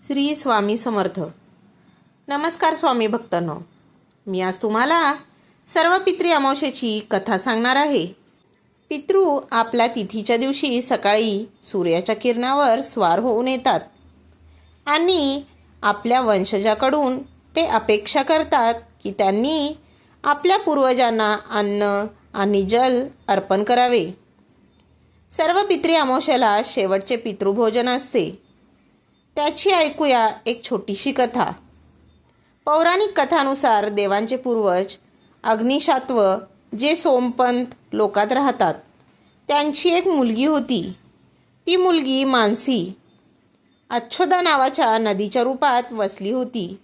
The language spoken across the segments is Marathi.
श्री स्वामी समर्थ. नमस्कार स्वामी भक्तांनो, मी आज तुम्हाला सर्व पितृ अमावस्येची कथा सांगणार आहे. पितृ आपल्या तिथीच्या दिवशी सकाळी सूर्याच्या किरणावर स्वार होऊन येतात आणि आपल्या वंशजाकडून ते अपेक्षा करतात की त्यांनी आपल्या पूर्वजांना अन्न आणि जल अर्पण करावे. सर्व पितृ अमावस्येला शेवटचे पितृभोजन असते. त्याची ऐकूया एक छोटीशी कथा. पौराणिक कथानुसार देवांचे पूर्वज अग्निशात्व जे सोमपंथ लोकात राहतात, त्यांची एक मुलगी होती. ती मुलगी मानसी अच्छोदा नावाच्या नदीच्या रूपात वसली होती.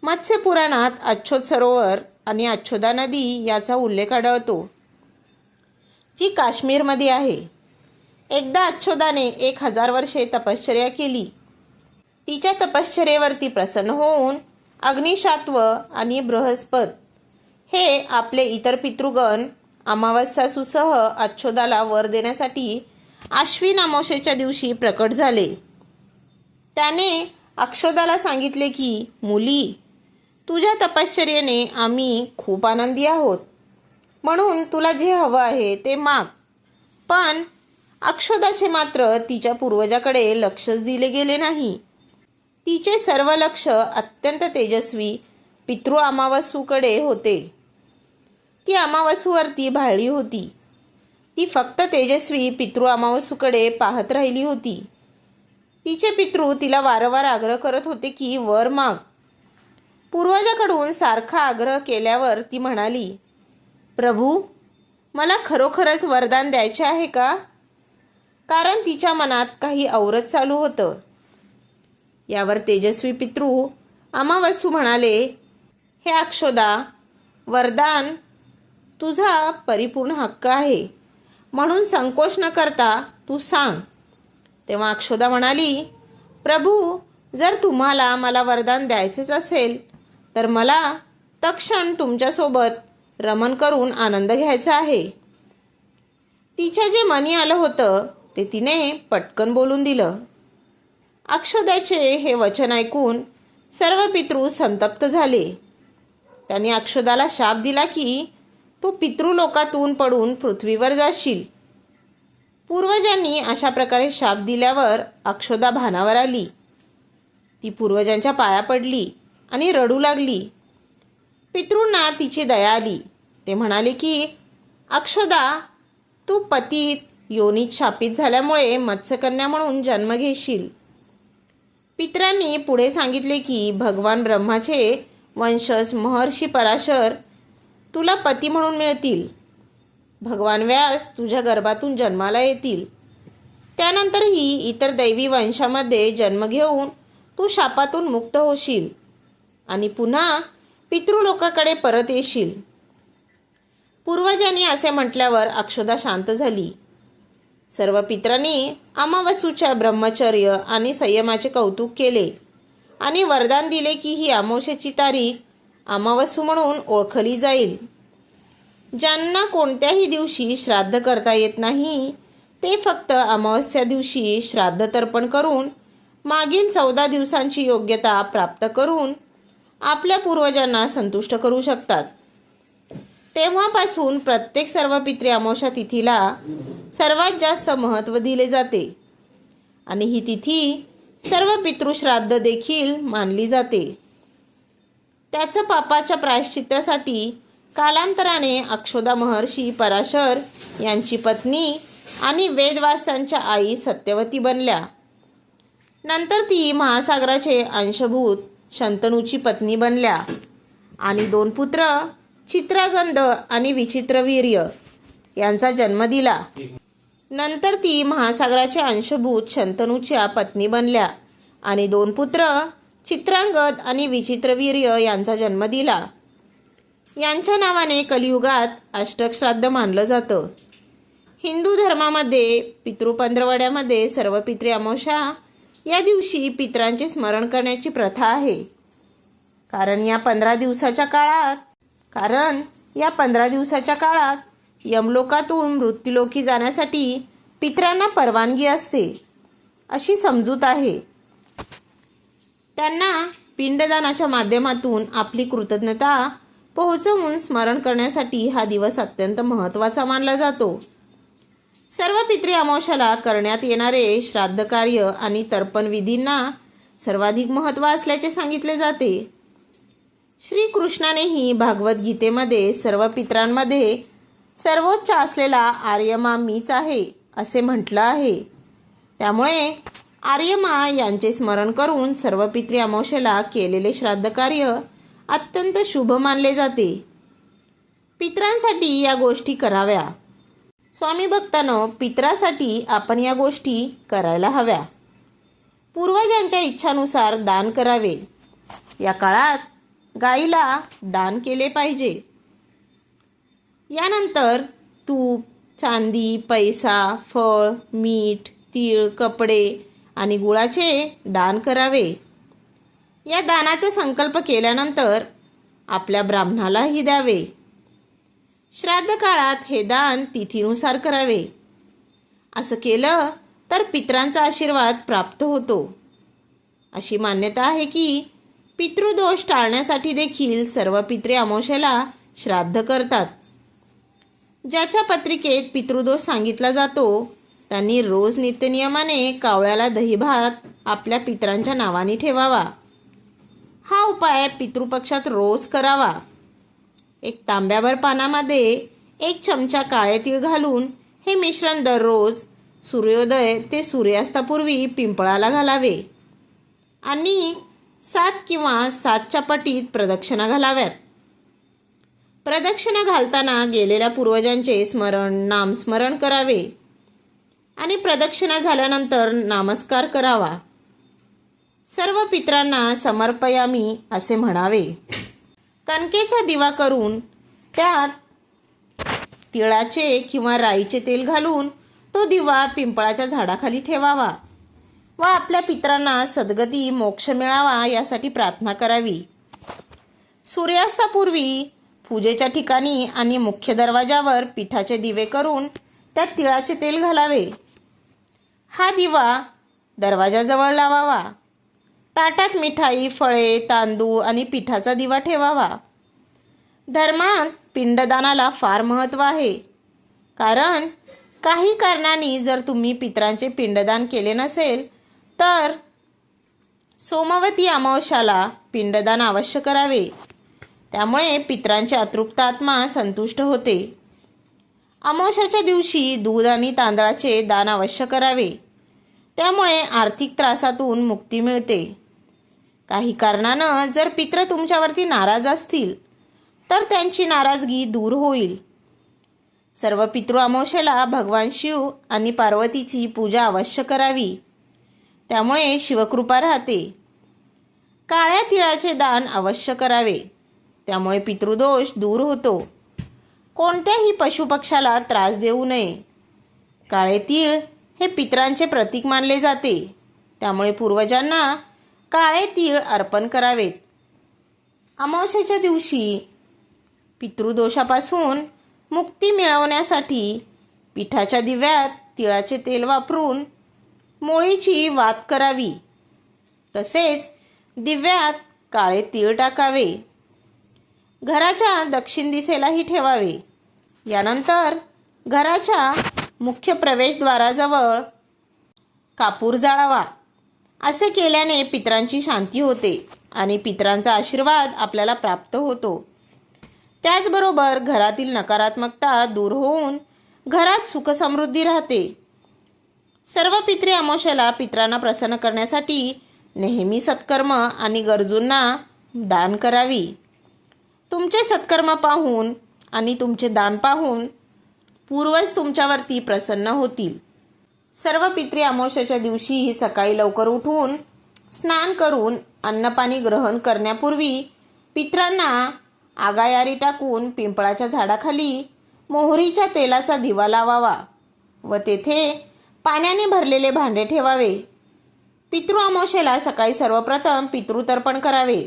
मत्स्य पुराणात अच्छोद सरोवर आणि अच्छोदा नदी याचा उल्लेख आढळतो, जी काश्मीरमध्ये आहे. एकदा अच्छोदाने 1000 वर्षे तपश्चर्या केली. तिच्या तपश्चर्येवरती प्रसन्न होऊन अग्निशात्व आणि बृहस्पत हे आपले इतर पितृगण अमावस्यासुसह अच्छोदाला वर देण्यासाठी आश्विन अमावस्येच्या दिवशी प्रकट झाले. त्याने अक्षोदाला सांगितले की, मुली, तुझ्या तपश्चर्येने आम्ही खूप आनंदी आहोत, म्हणून तुला जे हवं आहे ते माग. पण अक्षोदाचे मात्र तिच्या पूर्वजाकडे लक्षच दिले गेले नाही. तिचे सर्व लक्ष अत्यंत तेजस्वी पितृ अमावस्येकडे होते. ती अमावस्येवरती भाळली होती. ती फक्त तेजस्वी पितृ अमावस्येकडे पाहत राहिली होती. तिचे पितृ तिला वारंवार आग्रह करत होते की वर माग. पूर्वजाकडून सारखा आग्रह केल्यावर ती म्हणाली, प्रभू, मला खरोखरच वरदान द्यायचे आहे का? कारण तिच्या मनात काही औरच चालू होतं. यावर तेजस्वी पितृ अमावस्यू म्हणाले, हे अक्षोदा, वरदान तुझा परिपूर्ण हक्क आहे, म्हणून संकोच न करता तू सांग. तेव्हा अक्षोदा म्हणाली, प्रभू, जर तुम्हाला मला वरदान द्यायचेच असेल तर मला तत्क्षण तुमच्यासोबत रमण करून आनंद घ्यायचा आहे. तिच्या जे मनी आलं होतं ते तिने पटकन बोलून दिलं. अक्षोदाचे हे वचन ऐकून सर्व पितृ संतप्त झाले. त्यांनी अक्षोदाला शाप दिला की तू पितृलोकातून पडून पृथ्वीवर जाशील. पूर्वजांनी अशा प्रकारे शाप दिल्यावर अक्षोदा भानावर आली. ती पूर्वजांच्या पाया पडली आणि रडू लागली. पितृंना तिची दया आली. ते म्हणाले की, अक्षोदा, तू पतित योनीत शापित झाल्यामुळे मत्स्यकन्या म्हणून जन्म घेशील. पितरांनी पुढे सांगितले की भगवान ब्रह्माचे वंशज महर्षी पराशर तुला पती म्हणून मिळतील. भगवान व्यास तुझ्या गर्भातून जन्माला येतील. त्यानंतरही इतर दैवी वंशामध्ये जन्म घेऊन तू शापातून मुक्त होशील आणि पुन्हा पितृलोकाकडे परत येशील. पूर्वजांनी असे म्हटल्यावर अक्षोदा शांत झाली. सर्व पितरांनी अमावस्येच्या ब्रह्मचर्य आणि संयमाचे कौतुक केले आणि वरदान दिले की ही अमावस्येची तारीख अमावस्यू म्हणून ओळखली जाईल. ज्यांना कोणत्याही दिवशी श्राद्ध करता येत नाही ते फक्त अमावस्या दिवशी श्राद्ध तर्पण करून मागील 14 दिवसांची योग्यता प्राप्त करून आपल्या पूर्वजांना संतुष्ट करू शकतात. तेव्हापासून प्रत्येक सर्व पितृ अमावस्या तिथीला सर्वात जास्त महत्त्व दिले जाते आणि ही तिथी सर्व पितृश्राद्ध देखील मानली जाते. त्याचं पापाच्या प्रायश्चित्तासाठी कालांतराने अक्षोदा महर्षी पराशर यांची पत्नी आणि वेदव्यासांच्या आई सत्यवती बनल्या. नंतर ती महासागराचे अंशभूत शंतनूची पत्नी बनल्या आणि 2 पुत्र चित्रगंध आणि विचित्रवीर्य यांचा जन्म दिला. नंतर ती महासागराचे अंशभूत शंतनूच्या पत्नी बनल्या आणि 2 पुत्र चित्रांगद आणि विचित्रवीर्य यांचा जन्म दिला. यांच्या नावाने कलियुगात अष्टक श्राद्ध मानलं जातं. हिंदू धर्मामध्ये पितृपंधरवड्यामध्ये सर्व पितृ अमावस्या या दिवशी पितरांचे स्मरण करण्याची प्रथा आहे. कारण या 15 दिवसाच्या काळात यमलोकातून मृत्युलोकी जाण्यासाठी पितरांना परवानगी असते, अशी समजूत आहे. त्यांना पिंडदानाच्या माध्यमातून आपली कृतज्ञता पोहोचवून स्मरण करण्यासाठी हा दिवस अत्यंत महत्त्वाचा मानला जातो. सर्व पितृ अमावस्याला करण्यात येणारे श्राद्ध कार्य आणि तर्पण विधींना सर्वाधिक महत्त्व असल्याचे सांगितले जाते. श्रीकृष्णानेही भागवत गीतेमध्ये सर्व पितरांमध्ये सर्वोच्च असलेला आर्यमा मीच आहे असे म्हटलं आहे. त्यामुळे आर्यमा यांचे स्मरण करून सर्व पितृ अमावस्येला केलेले श्राद्ध कार्य अत्यंत शुभ मानले जाते. पितरांसाठी या गोष्टी कराव्या. स्वामी भक्तांनो, पितरासाठी आपण या गोष्टी करायला हव्या. पूर्वजांच्या इच्छानुसार दान करावे. या काळात गाईला दान केले पाहिजे. यानंतर तूप, चांदी, पैसा, फळ, मीठ, तीळ, कपडे आणि गुळाचे दान करावे. या दानाचा संकल्प केल्यानंतर आपल्या ब्राह्मणालाही द्यावे. श्राद्ध काळात हे दान तिथीनुसार करावे. असं केलं तर पितरांचा आशीर्वाद प्राप्त होतो. अशी मान्यता आहे की पितृदोष टाळण्यासाठी देखील सर्व पितृ अमावस्येला श्राद्ध करतात. ज्याच्या पत्रिकेत पितृदोष सांगितला जातो त्यांनी रोज नित्यनियमाने कावळ्याला दहीभात आपल्या पितरांच्या नावाने ठेवावा. हा उपाय पितृपक्षात रोज करावा. एक तांब्याभर पानामध्ये 1 चमचा काळे तीळ घालून हे मिश्रण दररोज सूर्योदय ते सूर्यास्तापूर्वी पिंपळाला घालावे आणि 7 किंवा 7च्या पटीत प्रदक्षिणा घालाव्यात. प्रदक्षिणा घालताना गेलेल्या पूर्वजांचे नामस्मरण करावे आणि प्रदक्षिणा झाल्यानंतर नामस्कार करावा. सर्व पितरांना समर्पयामी असे म्हणावे. कणकेचा दिवा करून त्यात तिळाचे किंवा राईचे तेल घालून तो दिवा पिंपळाच्या झाडाखाली ठेवावा व आपल्या पितरांना सद्गती मोक्ष मिळावा यासाठी प्रार्थना करावी. सूर्यास्तापूर्वी पूजेच्या ठिकाणी आणि मुख्य दरवाजावर पिठाचे दिवे करून त्यात तिळाचे तेल घालावे. हा दिवा दरवाजाजवळ लावावा. ताटात मिठाई, फळे, तांदूळ आणि पिठाचा दिवा ठेवावा. धर्मात पिंडदानाला फार महत्त्व आहे. कारण काही कारणांनी जर तुम्ही पितरांचे पिंडदान केले नसेल तर सोमवती अमावस्याला पिंडदान अवश्य करावे. त्यामुळे पितरांची अतृप्त आत्मा संतुष्ट होते. अमावस्याच्या दिवशी दूध आणि तांदळाचे दान अवश्य करावे. त्यामुळे आर्थिक त्रासातून मुक्ती मिळते. काही कारणानं जर पितृ तुमच्यावरती नाराज असतील तर त्यांची नाराजगी दूर होईल. सर्व पितृ अमावस्येला भगवान शिव आणि पार्वतीची पूजा अवश्य करावी. त्यामुळे शिवकृपा राहते. काळ्या तिळाचे दान अवश्य करावे. त्यामुळे पितृदोष दूर होतो. कोणत्याही पशुपक्षाला त्रास देऊ नये. काळे तीळ हे पितरांचे प्रतीक मानले जाते. त्यामुळे पूर्वजांना काळे तीळ अर्पण करावेत. अमावस्येच्या दिवशी पितृदोषापासून मुक्ती मिळवण्यासाठी पिठाच्या दिव्यात तिळाचे तेल वापरून मोळीची वात करावी. तसेच दिव्यात काळे तीळ टाकावे. घराच्या दक्षिण दिशेलाही ठेवावे. यानंतर घराच्या मुख्य प्रवेशद्वाराजवळ कापूर जाळावा. असे केल्याने पितरांची शांती होते आणि पितरांचा आशीर्वाद आपल्याला प्राप्त होतो. त्याचबरोबर घरातील नकारात्मकता दूर होऊन घरात सुखसमृद्धी राहते. सर्व पितृ अमावस्येला पितरांना प्रसन्न करण्यासाठी नेहमी सत्कर्म आणि गरजूंना दान करावी. तुमचे सत्कर्म पाहून आणि तुमचे दान पाहून पूर्वज तुमच्यावरती प्रसन्न होतील. सर्व पितृ अमावस्येच्या दिवशी सकाळी लवकर उठून स्नान करून अन्नपाणी ग्रहण करण्यापूर्वी पितरांना आगायारी टाकून पिंपळाच्या झाडाखाली मोहरीच्या तेलाचा दिवा लावावा व तेथे पाण्याने भरलेले भांडे ठेवावे. पितृ अमावस्येला सकाळी सर्वप्रथम पितृतर्पण करावे.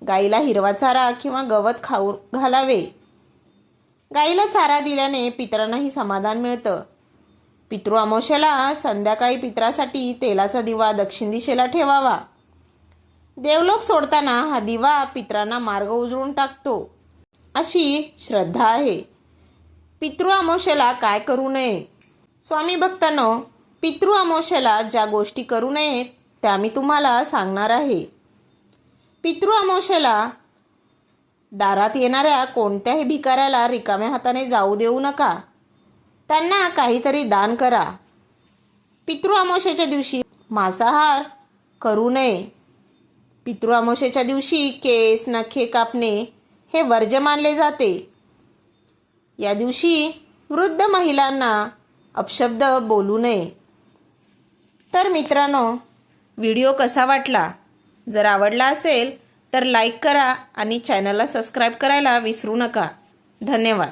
गाईला हिरवा चारा किंवा गवत खाऊ घालावे. गाईला चारा दिल्याने पितरांनाही समाधान मिळतं. पितृ अमावस्येला संध्याकाळी पितरासाठी तेलाचा दिवा दक्षिण दिशेला ठेवावा. देवलोक सोडताना हा दिवा पितरांना मार्ग उजळून टाकतो अशी श्रद्धा आहे. पितृ अमावस्येला काय करू नये? स्वामी भक्तांनो, पितृ अमावस्येला ज्या गोष्टी करू नयेत त्या मी तुम्हाला सांगणार आहे. पितृ अमावस्येला दारात येणाऱ्या कोणत्याही भिकाऱ्याला रिकाम्या हाताने जाऊ देऊ नका. त्यांना काहीतरी दान करा. पितृ अमावस्येच्या दिवशी मांसाहार करू नये. पितृ अमावस्येच्या दिवशी केस नखे कापणे हे वर्ज्य मानले जाते. या दिवशी वृद्ध महिलांना अपशब्द बोलू नये. तर मित्रांनो, व्हिडिओ कसा वाटला? जर आवडला असेल तर लाईक करा आणि चॅनलला सबस्क्राईब करायला विसरू नका. धन्यवाद.